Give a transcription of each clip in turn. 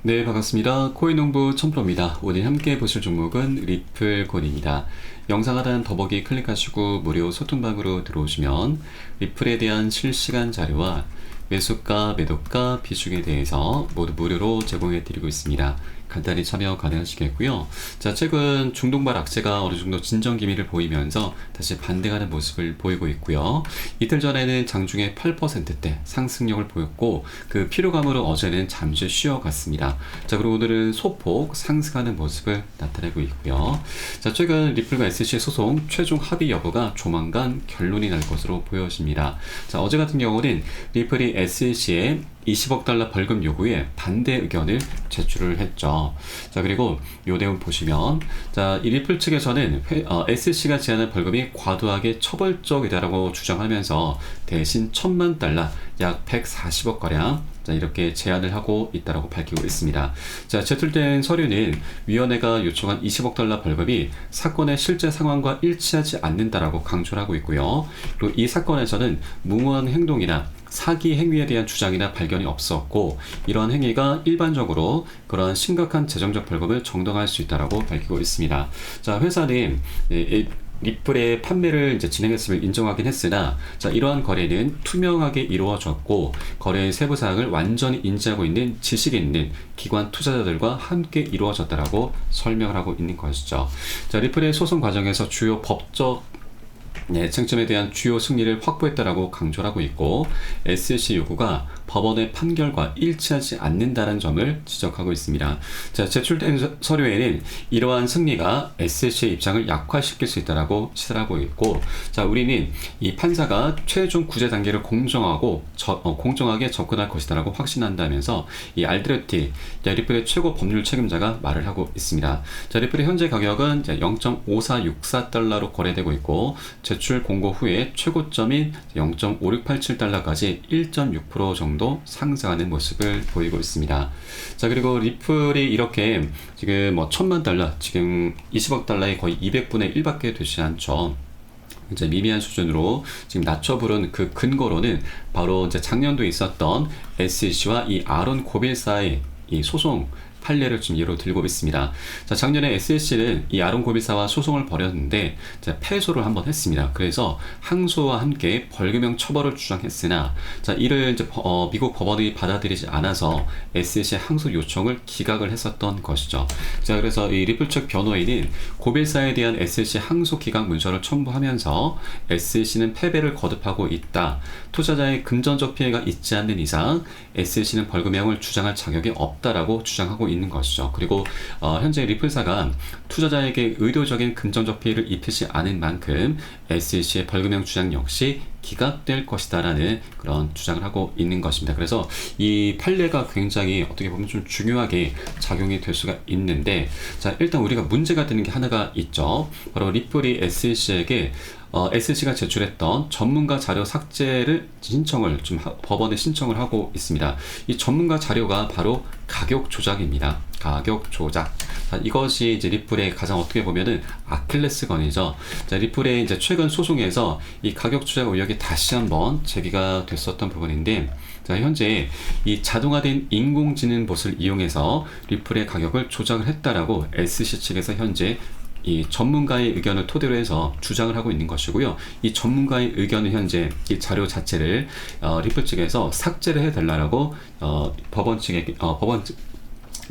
네, 반갑습니다. 코인농부 첨프로입니다. 오늘 함께 보실 종목은 리플코인입니다. 영상 하단 더보기 클릭하시고 무료 소통방으로 들어오시면 리플에 대한 실시간 자료와 매수가, 매도가, 비중에 대해서 모두 무료로 제공해 드리고 있습니다. 간단히 참여 가능하시겠고요. 자, 최근 중동발 악재가 어느 정도 진정 기미를 보이면서 다시 반등하는 모습을 보이고 있고요. 이틀 전에는 장중에 8%대 상승력을 보였고 그 피로감으로 어제는 잠시 쉬어갔습니다. 자, 그리고 오늘은 소폭 상승하는 모습을 나타내고 있고요. 자, 최근 리플과 SC 소송 최종 합의 여부가 조만간 결론이 날 것으로 보여집니다. 자, 어제 같은 경우는 리플이 SC에 20억 달러 벌금 요구에 반대 의견을 제출을 했죠. 자, 그리고 요 내용 보시면, 자, 이 리플 측에서는 SC가 제안한 벌금이 과도하게 처벌적이다라고 주장하면서 대신 1,000만 달러, 약 140억 가량, 자, 이렇게 제안을 하고 있다라고 밝히고 있습니다. 자, 제출된 서류는 위원회가 요청한 20억 달러 벌금이 사건의 실제 상황과 일치하지 않는다라고 강조를 하고 있고요. 그리고 이 사건에서는 무모한 행동이나 사기 행위에 대한 주장이나 발견이 없었고 이러한 행위가 일반적으로 그러한 심각한 재정적 벌금을 정당화할 수 있다라고 밝히고 있습니다. 자, 회사는 리플의 판매를 이제 진행했음을 인정하긴 했으나, 자, 이러한 거래는 투명하게 이루어졌고 거래의 세부 사항을 완전히 인지하고 있는 지식이 있는 기관 투자자들과 함께 이루어졌다라고 설명을 하고 있는 것이죠. 자, 리플의 소송 과정에서 주요 법적 쟁점에 대한 주요 승리를 확보했다라고 강조를 하고 있고 SC 요구가 법원의 판결과 일치하지 않는다는 점을 지적하고 있습니다. 자, 제출된 서류에는 이러한 승리가 SC의 입장을 약화시킬 수 있다라고 시사하고 있고, 자, 우리는 이 판사가 최종 구제 단계를 공정하게 접근할 것이다라고 확신한다면서 이 알드레티 리플의 최고 법률 책임자가 말을 하고 있습니다. 자, 리플의 현재 가격은 0.5464달러로 거래되고 있고 제출 공고 후에 최고점인 0.5687달러까지 1.6% 정도 상승하는 모습을 보이고 있습니다. 자, 그리고 리플이 이렇게 지금 1,000만 달러, 지금 20억 달러의 거의 200분의 1밖에 되지 않죠. 이제 미미한 수준으로 지금 낮춰 부른 그 근거로는 바로 이제 작년도에 있었던 SEC와 이 아론 고빌사의 이 소송 판례를 좀 예로 들고 있습니다. 자, 작년에 SEC는 이 아론 고빌사와 소송을 벌였는데 패소를 한번 했습니다. 그래서 항소와 함께 벌금형 처벌을 주장했으나, 자, 이를 이제 미국 법원이 받아들이지 않아서 SEC의 항소 요청을 기각을 했었던 것이죠. 자, 그래서 이 리플 측 변호인은 고빌사에 대한 SEC 항소 기각 문서를 첨부하면서 SEC는 패배를 거듭하고 있다. 투자자의 금전적 피해가 있지 않는 이상 SEC는 벌금형을 주장할 자격이 없다라고 주장하고 있는 것이죠. 그리고 현재 리플사가 투자자에게 의도적인 금전적 피해를 입히지 않은 만큼 SEC의 벌금형 주장 역시 기각될 것이다라는 그런 주장을 하고 있는 것입니다. 그래서 이 판례가 굉장히 어떻게 보면 좀 중요하게 작용이 될 수가 있는데, 자, 일단 우리가 문제가 되는 게 하나가 있죠. 바로 리플이 SEC에게 SEC가 제출했던 전문가 자료 삭제를 신청을 법원에 신청을 하고 있습니다. 이 전문가 자료가 바로 가격 조작입니다. 가격 조작. 자, 이것이 이제 리플의 가장 어떻게 보면은 아킬레스건이죠. 자, 리플의 이제 최근 소송에서 이 가격 조작 의혹이 다시 한번 제기가 됐었던 부분인데, 자, 현재 이 자동화된 인공지능 봇을 이용해서 리플의 가격을 조작을 했다라고 SEC 측에서 현재 이 전문가의 의견을 토대로 해서 주장을 하고 있는 것이고요. 이 전문가의 의견은 현재 이 자료 자체를 리플 측에서 삭제를 해달라고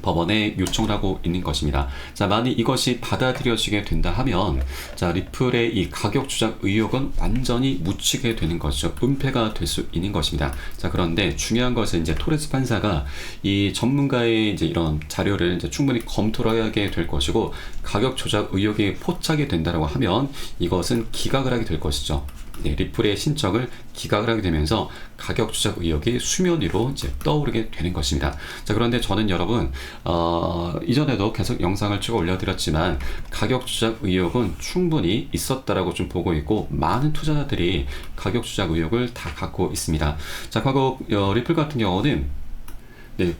법원에 요청을 하고 있는 것입니다. 자, 만약 이것이 받아들여지게 된다 하면, 자, 리플의 이 가격 조작 의혹은 완전히 묻히게 되는 것이죠. 은폐가 될 수 있는 것입니다. 자, 그런데 중요한 것은 이제 토레스 판사가 이 전문가의 이제 이런 자료를 이제 충분히 검토를 하게 될 것이고, 가격 조작 의혹이 포착이 된다라고 하면 이것은 기각을 하게 될 것이죠. 네, 리플의 신청을 기각을 하게 되면서 가격 조작 의혹이 수면 위로 이제 떠오르게 되는 것입니다. 자, 그런데 저는 여러분, 이전에도 계속 영상을 찍어 올려드렸지만 가격 조작 의혹은 충분히 있었다라고 좀 보고 있고 많은 투자자들이 가격 조작 의혹을 다 갖고 있습니다. 자, 과거 리플 같은 경우는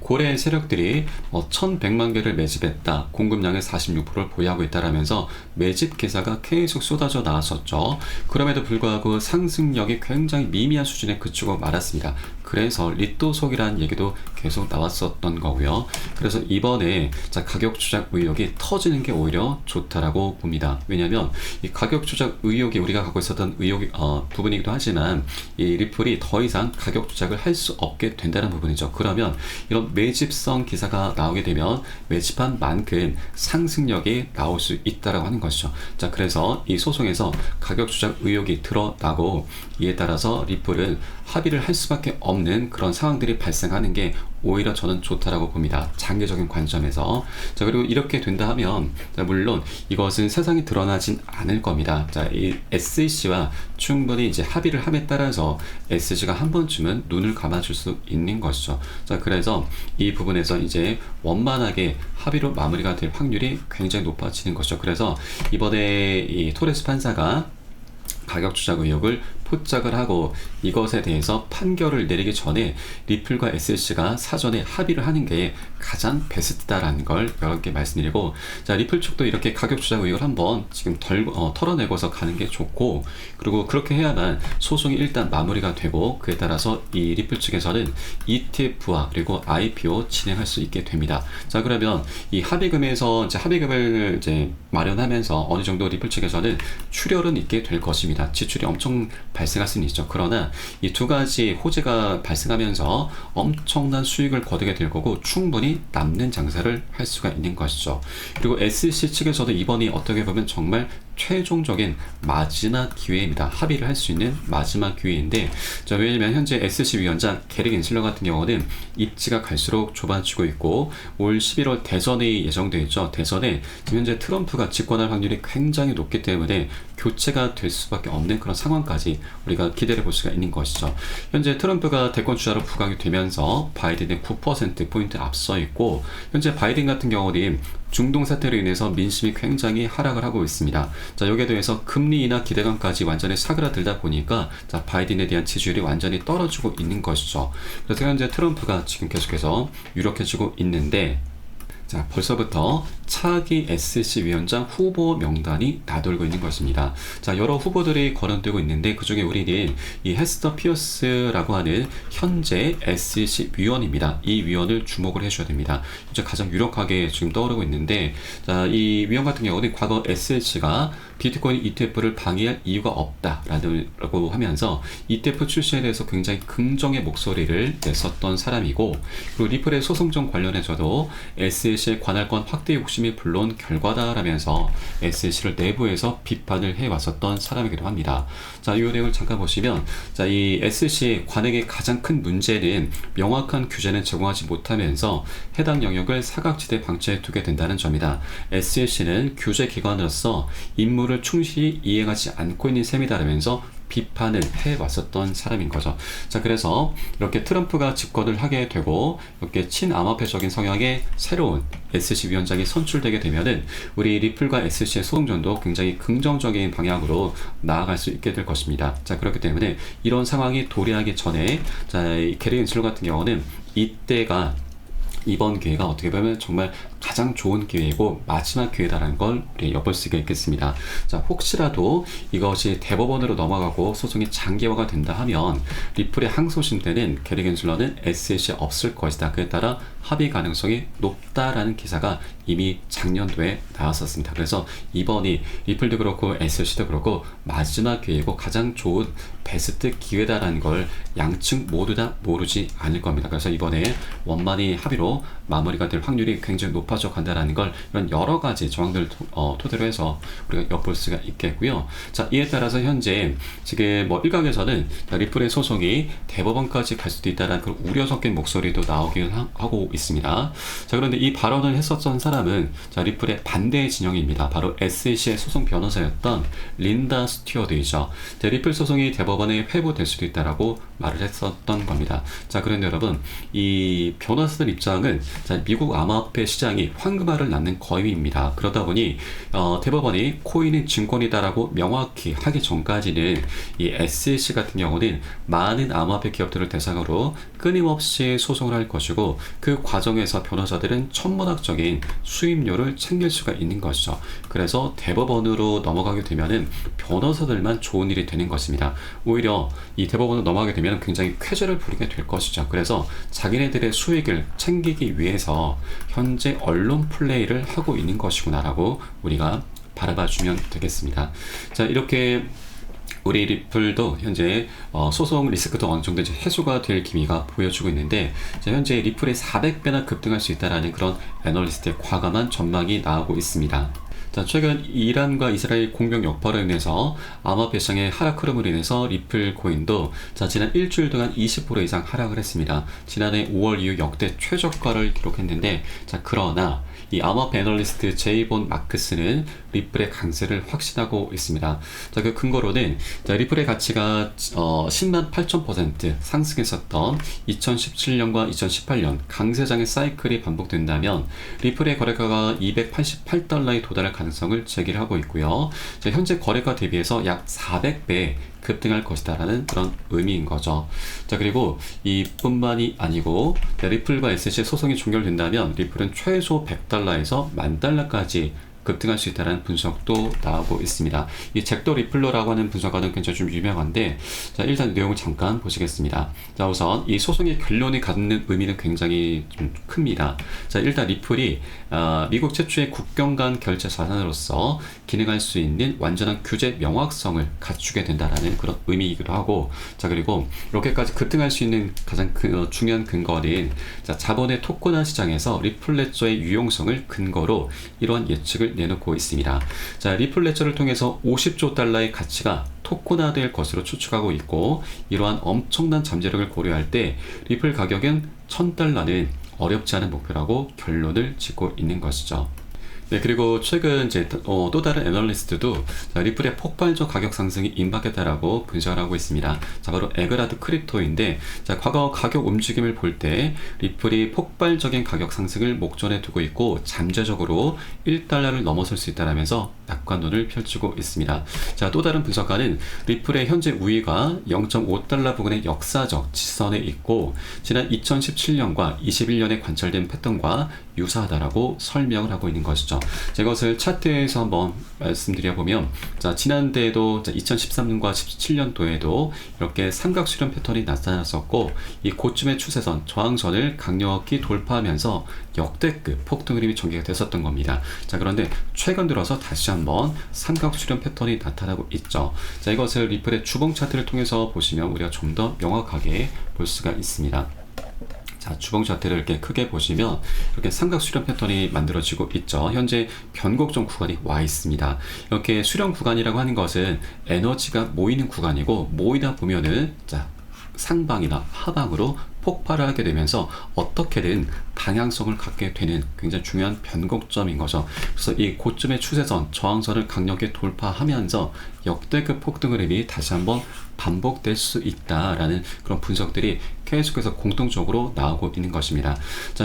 고래 세력들이 1,100만 개를 매집했다. 공급량의 46%를 보유하고 있다라면서 매집 기사가 계속 쏟아져 나왔었죠. 그럼에도 불구하고 상승력이 굉장히 미미한 수준에 그치고 말았습니다. 그래서 리또속이라는 얘기도 계속 나왔었던 거고요. 그래서 이번에 자, 가격 조작 의혹이 터지는 게 오히려 좋다라고 봅니다. 왜냐하면 이 가격 조작 의혹이 우리가 갖고 있었던 의혹 부분이기도 하지만 이 리플이 더 이상 가격 조작을 할 수 없게 된다는 부분이죠. 그러면 이런 매집성 기사가 나오게 되면 매집한 만큼 상승력이 나올 수 있다라고 하는 것이죠. 자, 그래서 이 소송에서 가격 조작 의혹이 드러나고 이에 따라서 리플은 합의를 할 수밖에 없는 그런 상황들이 발생하는 게 오히려 저는 좋다라고 봅니다. 장기적인 관점에서. 자, 그리고 이렇게 된다 하면 자, 물론 이것은 세상에 드러나진 않을 겁니다. 자, 이 SEC와 충분히 이제 합의를 함에 따라서 SG가 한 번쯤은 눈을 감아줄 수 있는 것이죠. 자, 그래서 이 부분에서 이제 원만하게 합의로 마무리가 될 확률이 굉장히 높아지는 것이죠. 그래서 이번에 이 토레스 판사가 가격 조작 의혹을 포착을 하고 이것에 대해서 판결을 내리기 전에 리플과 SEC가 사전에 합의를 하는 게 가장 베스트다라는 걸 여러분께 말씀드리고, 자, 리플 측도 이렇게 가격 조작 의혹을 한번 지금 털어내고서 가는 게 좋고, 그리고 그렇게 해야만 소송이 일단 마무리가 되고 그에 따라서 이 리플 측에서는 ETF와 그리고 IPO 진행할 수 있게 됩니다. 자, 그러면 이 합의금에서 이제 합의금을 이제 마련하면서 어느 정도 리플 측에서는 출혈은 있게 될 것입니다. 지출이 엄청 발생할 수는 있죠. 그러나 이 두 가지 호재가 발생하면서 엄청난 수익을 거두게 될 거고 충분히 남는 장사를 할 수가 있는 것이죠. 그리고 SEC 측에서도 이번이 어떻게 보면 정말 최종적인 마지막 기회입니다. 합의를 할 수 있는 마지막 기회인데, 자, 왜냐면 현재 SEC 위원장 게리 겐슬러 같은 경우는 입지가 갈수록 좁아지고 있고 올 11월 대선이 예정되어 있죠. 대선에 지금 현재 트럼프가 집권할 확률이 굉장히 높기 때문에 교체가 될 수밖에 없는 그런 상황까지 우리가 기대를 볼 수가 있는 것이죠. 현재 트럼프가 대권 주자로 부각이 되면서 바이든의 9%포인트 앞서 있고, 현재 바이든 같은 경우는 중동 사태로 인해서 민심이 굉장히 하락을 하고 있습니다. 자, 여기에 대해서 금리 인하 기대감까지 완전히 사그라들다 보니까 자, 바이든에 대한 지지율이 완전히 떨어지고 있는 것이죠. 그래서 현재 트럼프가 지금 계속해서 유력해지고 있는데, 자, 벌써부터 차기 SEC 위원장 후보 명단이 나돌고 있는 것입니다. 자, 여러 후보들이 거론되고 있는데 그중에 우리는 이 헤스터 피어스라고 하는 현재 SEC 위원입니다. 이 위원을 주목을 해줘야 됩니다. 이제 가장 유력하게 지금 떠오르고 있는데, 자, 이 위원 같은 경우는 과거 SEC가 비트코인 ETF를 방해할 이유가 없다라고 하면서 ETF 출시에 대해서 굉장히 긍정의 목소리를 냈었던 사람이고, 그리고 리플의 소송전 관련해서도 SEC의 관할권 확대 욕심이 불러온 결과다라면서 SEC를 내부에서 비판을 해왔었던 사람이기도 합니다. 자, 이 내용을 잠깐 보시면, 자, 이 SEC 관행의 가장 큰 문제는 명확한 규제는 제공하지 못하면서 해당 영역을 사각지대 방치해 두게 된다는 점이다. SEC는 규제 기관으로서 임무를 충실히 이행하지 않고 있는 셈이다라면서 비판을 해왔었던 사람인 거죠. 자, 그래서 이렇게 트럼프가 집권을 하게 되고 이렇게 친암호화폐적인 성향의 새로운 SEC 위원장이 선출되게 되면은 우리 리플과 SEC의 소송전도 굉장히 긍정적인 방향으로 나아갈 수 있게 될 것입니다. 자, 그렇기 때문에 이런 상황이 도래하기 전에, 자, 이 게리 겐슬러 같은 경우는 이때가 이번 기회가 어떻게 보면 정말 가장 좋은 기회이고 마지막 기회다라는 걸 우리 엿볼 수가 있겠습니다. 자, 혹시라도 이것이 대법원으로 넘어가고 소송이 장기화가 된다 하면 리플의 항소심 때는 게리 겐슬러는 SEC에 없을 것이다. 그에 따라 합의 가능성이 높다라는 기사가 이미 작년도에 나왔었습니다. 그래서 이번이 리플도 그렇고 SEC도 그렇고 마지막 기회이고 가장 좋은 베스트 기회다라는 걸 양측 모두 다 모르지 않을 겁니다. 그래서 이번에 원만히 합의로 마무리가 될 확률이 굉장히 높아져 간다라는 걸 이런 여러 가지 정황들을 토대로 해서 우리가 엿볼 수가 있겠고요. 자, 이에 따라서 현재 지금 뭐 일각에서는 리플의 소송이 대법원까지 갈 수도 있다는 그런 우려 섞인 목소리도 나오긴 하고 있습니다. 자, 그런데 이 발언을 했었던 사람은 자, 리플의 반대 진영입니다. 바로 SEC의 소송 변호사였던 린다 스튜어드이죠. 자, 리플 소송이 대법원에 회부될 수도 있다라고 말을 했었던 겁니다. 자, 그런데 여러분, 이 변호사들 입장은 자, 미국 암호화폐 시장이 황금알을 낳는 거위입니다. 그러다 보니 대법원이 코인은 증권이다라고 명확히 하기 전까지는 이 SEC 같은 경우는 많은 암호화폐 기업들을 대상으로 끊임없이 소송을 할 것이고 그 과정에서 변호사들은 천문학적인 수임료를 챙길 수가 있는 것이죠. 그래서 대법원으로 넘어가게 되면은 변호사들만 좋은 일이 되는 것입니다. 오히려 이 대법원으로 넘어가게 되면 굉장히 쾌재를 부리게 될 것이죠. 그래서 자기네들의 수익을 챙기기 위해서 현재 언론 플레이를 하고 있는 것이구나라고 우리가 바라봐주면 되겠습니다. 자, 이렇게 우리 리플도 현재 소송 리스크도 어느 정도 이제 해소가 될 기미가 보여주고 있는데, 현재 리플이 400배나 급등할 수 있다라는 그런 애널리스트의 과감한 전망이 나오고 있습니다. 자, 최근 이란과 이스라엘 공격 여파로 인해서 암호화폐 시장의 하락 흐름으로 인해서 리플 코인도 지난 일주일 동안 20% 이상 하락을 했습니다. 지난해 5월 이후 역대 최저가를 기록했는데, 그러나 이 암호화폐 애널리스트 제이본 마크스는 리플의 강세를 확신하고 있습니다. 그 근거로는 리플의 가치가 10만 8천% 상승했었던 2017년과 2018년 강세장의 사이클이 반복된다면 리플의 거래가가 288달러에 도달할 가능성을 제기를 하고 있고요. 현재 거래가 대비해서 약 400배 급등할 것이다라는 그런 의미인 거죠. 그리고 이뿐만이 아니고 리플과 SEC 소송이 종결된다면 리플은 최소 100달러에서 10,000달러까지 급등할 수 있다는 분석도 나오고 있습니다. 이 잭더 리플러라고 하는 분석가는 굉장히 좀 유명한데, 일단 내용을 잠깐 보시겠습니다. 우선 이 소송의 결론이 갖는 의미는 굉장히 좀 큽니다. 일단 리플이 미국 최초의 국경 간 결제 자산으로서 기능할 수 있는 완전한 규제 명확성을 갖추게 된다라는 그런 의미이기도 하고, 그리고 이렇게까지 급등할 수 있는 가장 중요한 근거는 자본의 토큰화 시장에서 리플 레저의 유용성을 근거로 이러한 예측을 내놓고 있습니다. 리플 레저를 통해서 50조 달러의 가치가 토큰화될 것으로 추측하고 있고, 이러한 엄청난 잠재력을 고려할 때 리플 가격은 1,000달러는 어렵지 않은 목표라고 결론을 짓고 있는 것이죠. 네, 그리고 최근 또 다른 애널리스트도 리플의 폭발적 가격 상승이 임박했다라고 분석을 하고 있습니다. 바로 에그라드 크립토인데, 과거 가격 움직임을 볼 때 리플이 폭발적인 가격 상승을 목전에 두고 있고 잠재적으로 1달러를 넘어설 수 있다라면서 낙관론을 펼치고 있습니다. 또 다른 분석가는 리플의 현재 우위가 0.5달러 부근의 역사적 지선에 있고 지난 2017년과 21년에 관찰된 패턴과 유사하다라고 설명을 하고 있는 것이죠. 이것을 차트에서 한번 말씀드려보면, 지난대에도 2013년과 17년도에도 이렇게 삼각 수렴 패턴이 나타났었고, 이 고점의 추세선 저항선을 강력히 돌파하면서 역대급 폭등 흐름이 전개가 됐었던 겁니다. 그런데 최근 들어서 다시 한번 삼각 수렴 패턴이 나타나고 있죠. 이것을 리플의 주봉 차트를 통해서 보시면 우리가 좀 더 명확하게 볼 수가 있습니다. 주봉 차트를 이렇게 크게 보시면 이렇게 삼각 수렴 패턴이 만들어지고 있죠. 현재 변곡점 구간이 와 있습니다. 이렇게 수렴 구간이라고 하는 것은 에너지가 모이는 구간이고, 모이다 보면은 상방이나 하방으로 폭발을 하게 되면서 어떻게든 방향성을 갖게 되는 굉장히 중요한 변곡점인 거죠. 그래서 이 고점의 추세선, 저항선을 강력히 돌파하면서 역대급 폭등 흐름이 다시 한번 반복될 수 있다라는 그런 분석들이 계속해서 공통적으로 나오고 있는 것입니다.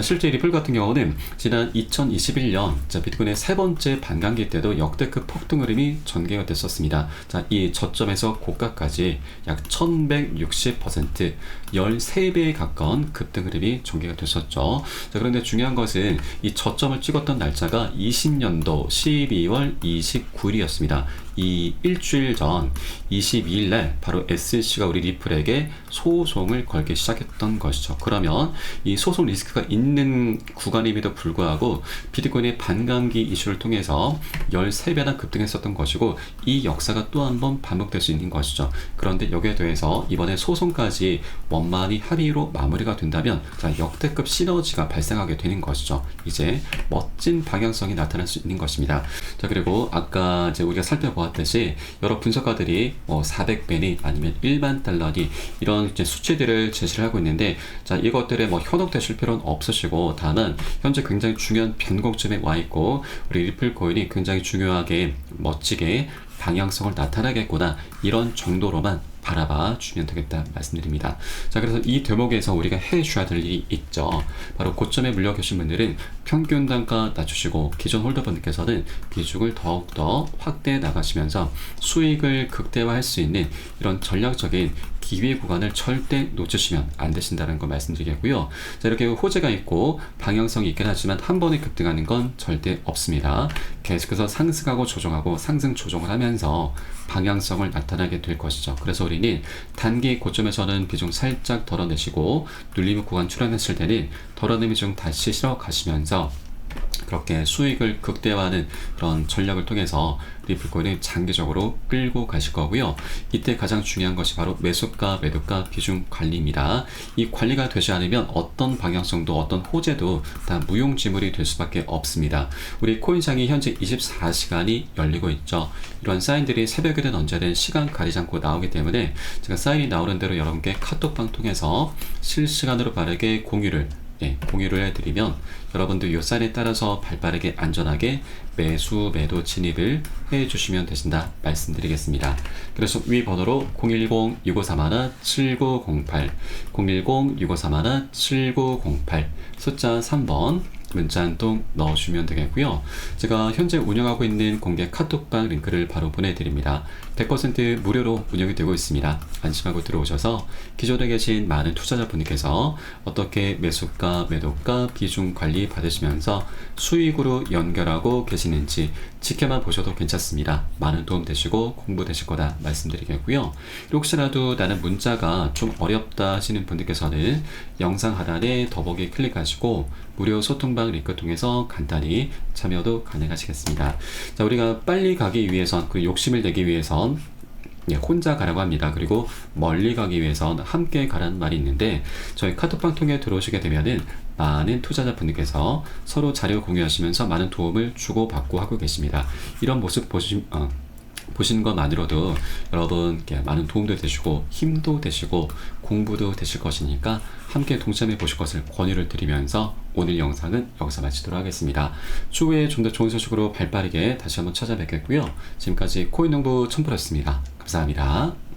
실제 리플 같은 경우는 지난 2021년 비트코인의 세 번째 반감기 때도 역대급 폭등 흐름이 전개가 됐었습니다. 이 저점에서 고가까지 약 1160%, 13배에 가까운 급등 흐름이 전개가 됐었죠. 그런데 중요한 것은 이 저점을 찍었던 날짜가 20년도 12월 29일이었습니다. 이 일주일 전 22일 날 바로 SEC가 우리 리플에게 소송을 걸기 시작했던 것이죠. 그러면 이 소송 리스크가 있는 구간임에도 불구하고 비트코인의 반감기 이슈를 통해서 13배나 급등했었던 것이고, 이 역사가 또 한 번 반복될 수 있는 것이죠. 그런데 여기에 대해서 이번에 소송까지 원만히 합의로 마무리가 된다면 역대급 시너지가 발생하게 되는 것이죠. 이제 멋진 방향성이 나타날 수 있는 것입니다. 그리고 아까 우리가 살펴보았듯이 여러 분석가들이 400배니 아니면 1만 달러니 이런 수치들을 제시를 하고 있는데, 이것들에 현혹되실 필요는 없으시고, 다만 현재 굉장히 중요한 변곡점에 와 있고 우리 리플 코인이 굉장히 중요하게 멋지게 방향성을 나타나겠구나, 이런 정도로만 바라봐 주면 되겠다 말씀드립니다. 자, 그래서 이 대목에서 우리가 해줘야 될 일이 있죠. 바로 고점에 물려 계신 분들은 평균 단가 낮추시고 기존 홀더분들께서는 비중을 더욱더 확대해 나가시면서 수익을 극대화할 수 있는 이런 전략적인 기회 구간을 절대 놓치시면 안 되신다는 거 말씀드리겠고요. 자, 이렇게 호재가 있고 방향성이 있긴 하지만 한 번에 급등하는 건 절대 없습니다. 계속해서 상승하고 조정하고 상승 조정을 하면서 방향성을 나타나게 될 것이죠. 그래서 우리는 단기 고점에서는 비중 살짝 덜어내시고 눌림 구간 출현했을 때는 덜어낸 비중 다시 실어 가시면서 그렇게 수익을 극대화하는 그런 전략을 통해서 리플코인을 장기적으로 끌고 가실 거고요. 이때 가장 중요한 것이 바로 매수가, 매도가 비중 관리입니다. 이 관리가 되지 않으면 어떤 방향성도 어떤 호재도 다 무용지물이 될 수밖에 없습니다. 우리 코인상이 현재 24시간이 열리고 있죠. 이런 사인들이 새벽이든 언제든 시간 가리지 않고 나오기 때문에 제가 사인이 나오는 대로 여러분께 카톡방 통해서 실시간으로 빠르게 공유를 해드리면 여러분들 요 사인에 따라서 발빠르게 안전하게 매수 매도 진입을 해주시면 되신다 말씀드리겠습니다. 그래서 위 번호로 010-6531-7908 010-6531-7908 숫자 3번 문자 한 통 넣어주시면 되겠고요. 제가 현재 운영하고 있는 공개 카톡방 링크를 바로 보내드립니다. 100% 무료로 운영이 되고 있습니다. 안심하고 들어오셔서 기존에 계신 많은 투자자분들께서 어떻게 매수가, 매도가, 비중 관리 받으시면서 수익으로 연결하고 계시는지 지켜만 보셔도 괜찮습니다. 많은 도움 되시고 공부 되실 거다 말씀드리겠고요. 혹시라도 나는 문자가 좀 어렵다 하시는 분들께서는 영상 하단에 더보기 클릭하시고 무료 소통방 링크 통해서 간단히 참여도 가능하시겠습니다. 자, 우리가 빨리 가기 위해선 그 욕심을 내기 위해선 혼자 가라고 합니다. 그리고 멀리 가기 위해선 함께 가라는 말이 있는데 저희 카톡방 통해 들어오시게 되면은 많은 투자자분들께서 서로 자료 공유하시면서 많은 도움을 주고받고 하고 계십니다. 이런 모습 보시는 것만으로도 여러분께 많은 도움도 되시고 힘도 되시고 공부도 되실 것이니까 함께 동참해 보실 것을 권유를 드리면서 오늘 영상은 여기서 마치도록 하겠습니다. 추후에 좀 더 좋은 소식으로 발빠르게 다시 한번 찾아뵙겠고요. 지금까지 코인농부 첨프였습니다. 감사합니다.